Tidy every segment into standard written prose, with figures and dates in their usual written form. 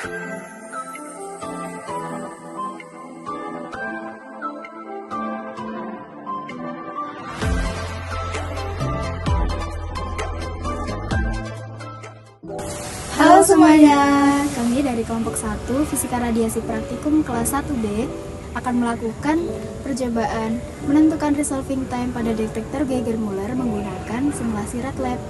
Halo semuanya, kami dari kelompok 1 Fisika Radiasi Praktikum kelas 1B akan melakukan percobaan menentukan resolving time pada detektor Geiger-Müller menggunakan simulasi RADLAB.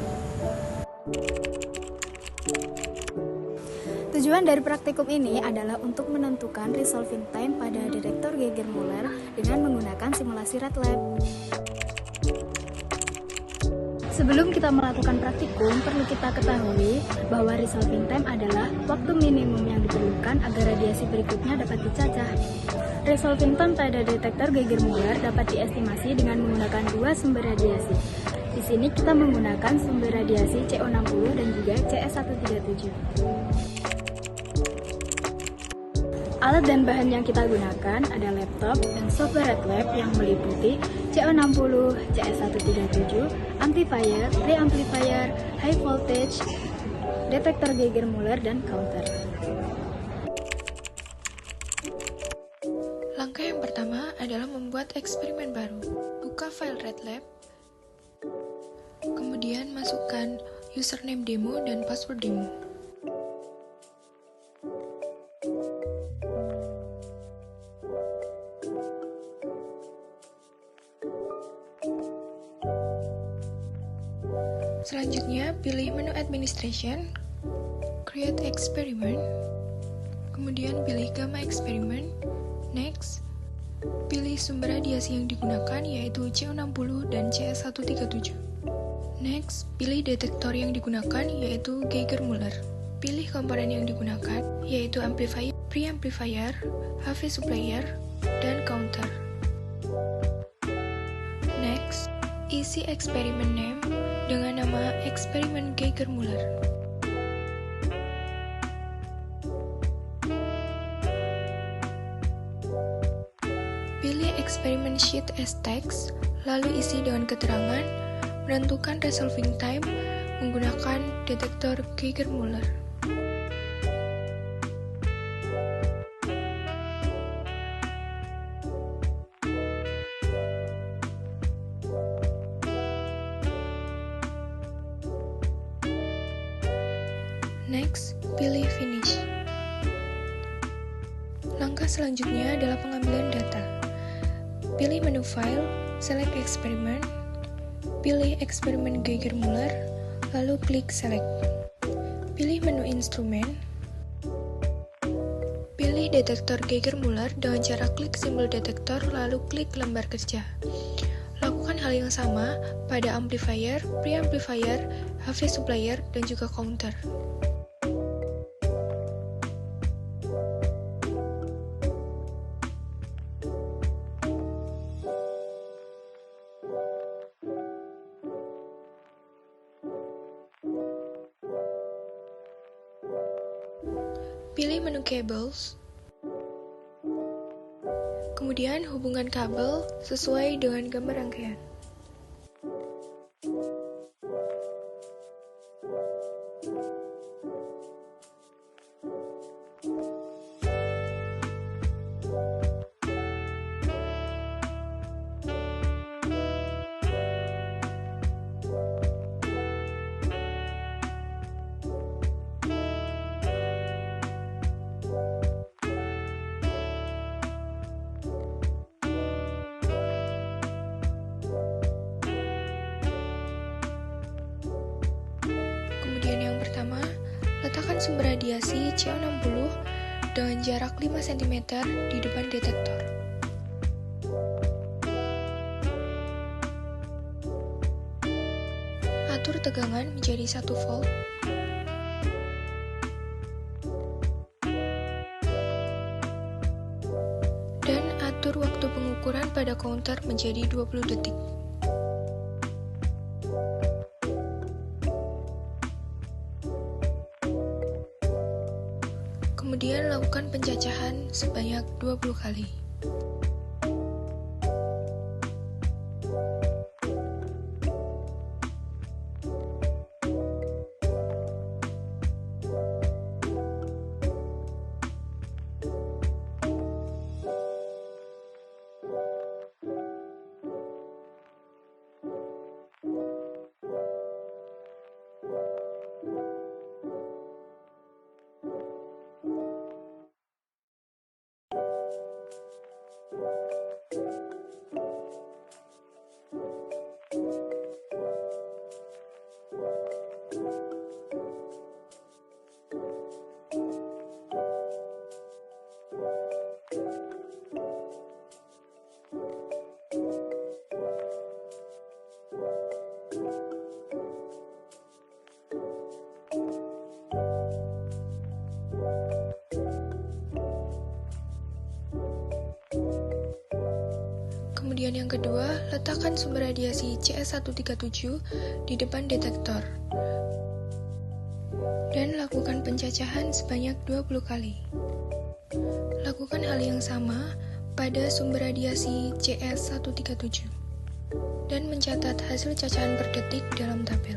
Tujuan dari praktikum ini adalah untuk menentukan resolving time pada detektor Geiger-Müller dengan menggunakan simulasi RADLAB. Sebelum kita melakukan praktikum, perlu kita ketahui bahwa resolving time adalah waktu minimum yang diperlukan agar radiasi berikutnya dapat dicacah. Resolving time pada detektor Geiger-Müller dapat diestimasi dengan menggunakan dua sumber radiasi. Di sini kita menggunakan sumber radiasi CO60 dan juga CS137. Alat dan bahan yang kita gunakan ada laptop dan software RADLAB yang meliputi CO60, CS137, amplifier, preamplifier, high voltage, detektor Geiger-Müller, dan counter. Langkah yang pertama adalah membuat eksperimen baru. Buka file RADLAB, kemudian masukkan username demo dan password demo. Selanjutnya, pilih menu Administration, Create Experiment, kemudian pilih Gamma Experiment, Next, pilih sumber radiasi yang digunakan yaitu CO60 dan CS137. Next, pilih detektor yang digunakan yaitu Geiger-Müller. Pilih komponen yang digunakan yaitu amplifier, preamplifier, HV supplier, dan counter. Next, isi eksperimen name dengan nama eksperimen Geiger-Müller. Pilih eksperimen sheet as text, lalu isi dengan keterangan, menentukan resolving time menggunakan detektor Geiger-Müller. Next, pilih Finish. Langkah selanjutnya adalah pengambilan data. Pilih menu File, select Experiment, pilih eksperimen Geiger-Müller, lalu klik Select. Pilih menu Instrumen, pilih detektor Geiger-Müller dengan cara klik simbol detektor, lalu klik lembar kerja. Lakukan hal yang sama pada amplifier, preamplifier, HV supplier, dan juga counter. Pilih menu Cables, kemudian hubungan kabel sesuai dengan gambar rangkaian. Letakkan sumber radiasi CO60 dengan jarak 5 cm di depan detektor. Atur tegangan menjadi 1 volt. Dan atur waktu pengukuran pada counter menjadi 20 detik. Kemudian lakukan pencacahan sebanyak 20 kali. Kemudian yang kedua, letakkan sumber radiasi CS137 di depan detektor. Dan lakukan pencacahan sebanyak 20 kali. Lakukan hal yang sama pada sumber radiasi CS137 dan mencatat hasil cacahan per detik dalam tabel.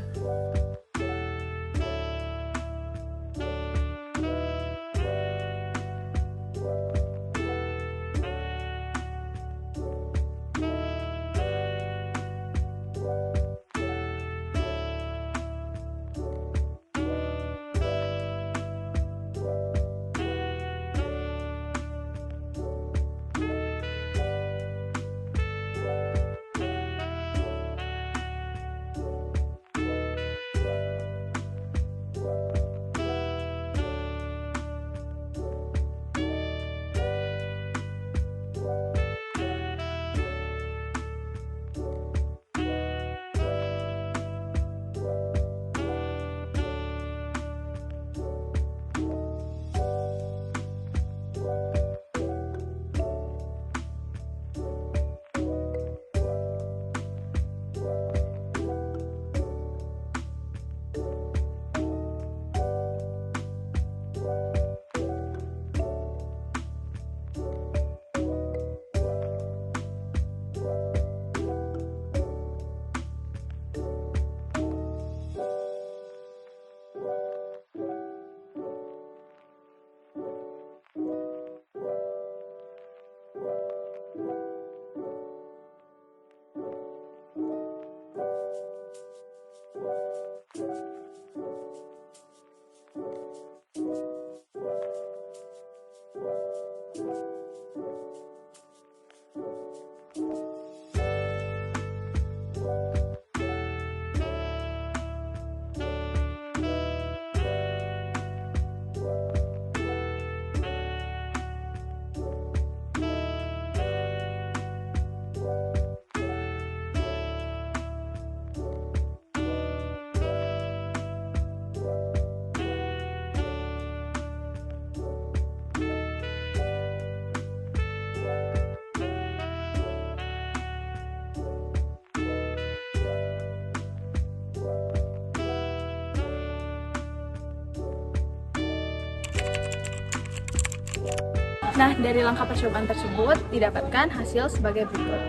Nah, dari langkah percobaan tersebut didapatkan hasil sebagai berikut.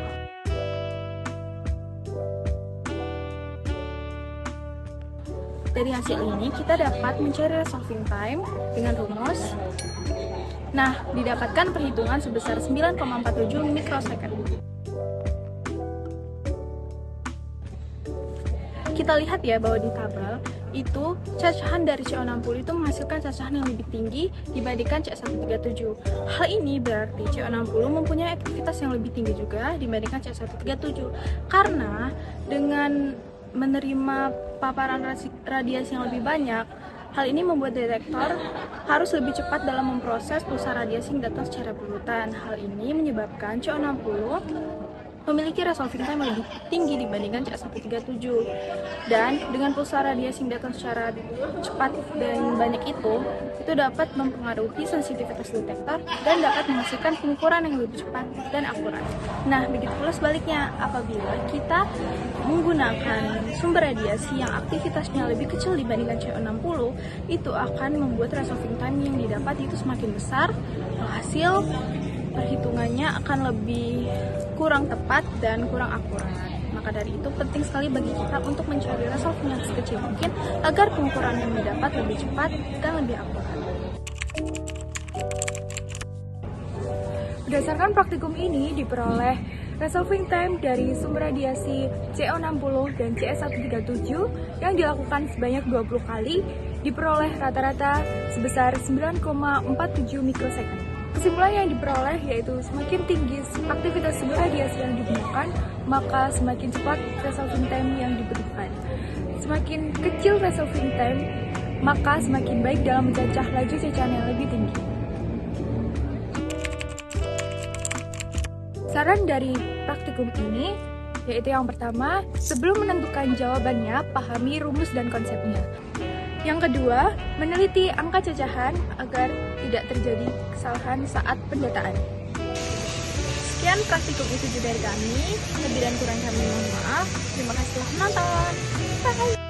Dari hasil ini kita dapat mencari resolving time dengan rumus. Nah, didapatkan perhitungan sebesar 9,47 mikrosecond. Kita lihat ya bahwa di tabel itu cacahan dari CO60 itu menghasilkan cacahan yang lebih tinggi dibandingkan CS137. Hal ini berarti CO60 mempunyai aktivitas yang lebih tinggi juga dibandingkan CS137. Karena dengan menerima paparan radiasi yang lebih banyak, hal ini membuat detektor harus lebih cepat dalam memproses pulsa radiasi yang datang secara berurutan. Hal ini menyebabkan CO60 memiliki resolving time lebih tinggi dibandingkan CS137. Dan dengan pulsa radiasi yang datang secara cepat dan banyak itu dapat mempengaruhi sensitivitas detektor dan dapat menghasilkan pengukuran yang lebih cepat dan akurat. Nah, begitu pula sebaliknya, apabila kita menggunakan sumber radiasi yang aktivitasnya lebih kecil dibandingkan CO60, itu akan membuat resolving time yang didapat itu semakin besar, hasil perhitungannya akan lebih kurang tepat dan kurang akurat. Maka dari itu penting sekali bagi kita untuk mencari resolving yang sekecil mungkin agar pengukuran yang didapat lebih cepat dan lebih akurat. Berdasarkan praktikum ini diperoleh resolving time dari sumber radiasi CO60 dan CS137 yang dilakukan sebanyak 20 kali diperoleh rata-rata sebesar 9,47 mikrosecond. Kesimpulan yang diperoleh yaitu semakin tinggi aktivitas sumber radiasi yang digunakan, maka semakin cepat resolving time yang dibutuhkan. Semakin kecil resolving time, maka semakin baik dalam mencacah laju cacahan yang lebih tinggi. Saran dari praktikum ini yaitu yang pertama, sebelum menentukan jawabannya, pahami rumus dan konsepnya. Yang kedua, meneliti angka cacahan agar tidak terjadi kesalahan saat pendataan. Sekian praktikum itu dari kami, lebih dan kurang kami mohon maaf. Terima kasih telah menonton. Bye!